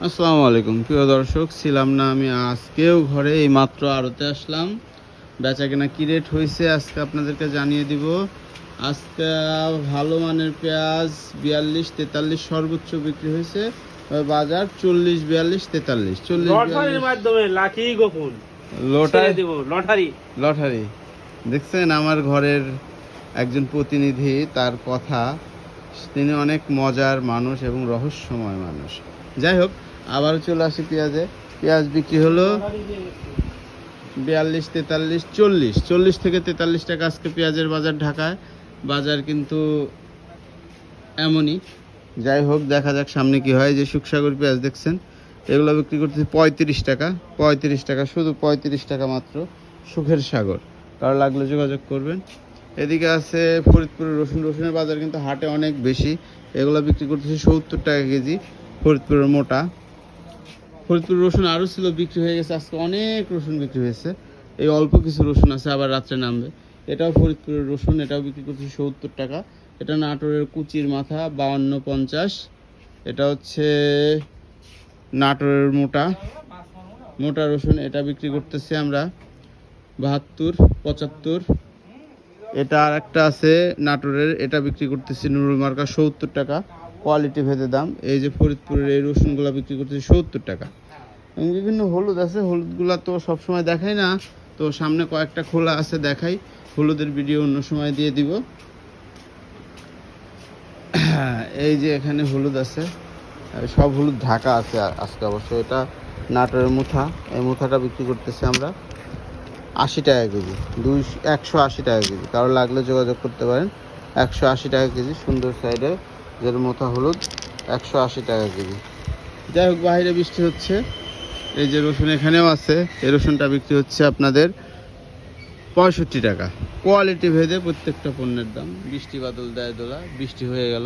আসসালামু আলাইকুম প্রিয় দর্শক, ছিলাম না আমি আজকেও ঘরে, এই মাত্র আড়তে আসলাম। বেচা কেনা কি রেট হয়েছে আজকে আপনাদেরকে জানিয়ে দিব। আজকে ভালো মানের পেঁয়াজ 42-43 সর্বোচ্চ বিক্রি হয়েছে। বাজার 40-42-43 লটারির মাধ্যমে লাকি গোপন লটারি দিব লটারি। লটারি দেখছেন আমার ঘরের একজন প্রতিনিধি, তার কথা, তিনি অনেক মজার মানুষ এবং রহস্যময় মানুষ। যাই হোক, আবার চলে আসি পেঁয়াজে। পেঁয়াজ বিক্রি হলো 42-43 40 থেকে 43 টাকা আজকে পেঁয়াজের বাজার ঢাকায়। বাজার কিন্তু এমনই। যাই হোক, দেখা যাক সামনে কি হয়। যে সুখসাগর পেঁয়াজ দেখছেন, এগুলো বিক্রি করতেছি 35 টাকা। 35 টাকা, শুধু 35 টাকা মাত্র। সুখের সাগর, কারো লাগলে যোগাযোগ করবেন। এদিকে আছে ফরিদপুরের রসুনের বাজার কিন্তু হাটে অনেক বেশি। এগুলো বিক্রি করতেছি 70 টাকা কেজি। ফরিদপুরের মোটা। ফরিদপুর রসুন আরও ছিল, বিক্রি হয়ে গেছে। আজকে অনেক রসুন বিক্রি হয়েছে। এই অল্প কিছু রসুন আছে, আবার রাত্রে নামবে। এটাও ফরিদপুরের রসুন, এটাও বিক্রি করছি 70 টাকা। এটা নাটোরের কুচির মাথা 52-50। এটা হচ্ছে নাটোরের মোটা রসুন, এটা বিক্রি করতেছি আমরা 72-75। এটা আর একটা আছে নাটোরের, এটা বিক্রি করতেছি নুরুল মার্কা 70 টাকা। কোয়ালিটি ভেদে দাম। এই যে ফরিদপুরের এই রসুনগুলো বিক্রি করতেছি 70 টাকা। এবং বিভিন্ন হলুদ আছে, হলুদগুলো তো সবসময় দেখাই না, তো সামনে কয়েকটা খোলা আছে, দেখাই। হলুদের ভিডিও অন্য সময় দিয়ে দিব। এই যে এখানে হলুদ আছে, সব হলুদ ঢাকা আছে আজকে অবশ্য। এটা নাটোরের মুথা, এই মুথাটা বিক্রি করতেছি আমরা 80 টাকা কেজি। 180 টাকা কেজি, কারো লাগলে যোগাযোগ করতে পারেন। 180 টাকা কেজি, সুন্দর সাইডে যেটা মোথা হলুদ, 180 টাকা কেজি। যাই হোক, বাইরে বৃষ্টি হচ্ছে। এই যে রসুন এখানেও আছে, এই রসুনটা বিক্রি হচ্ছে আপনাদের 65 টাকা। কোয়ালিটি ভেদে প্রত্যেকটা পণ্যের দাম। বৃষ্টি বাদল দেয় দোলা, বৃষ্টি হয়ে গেল।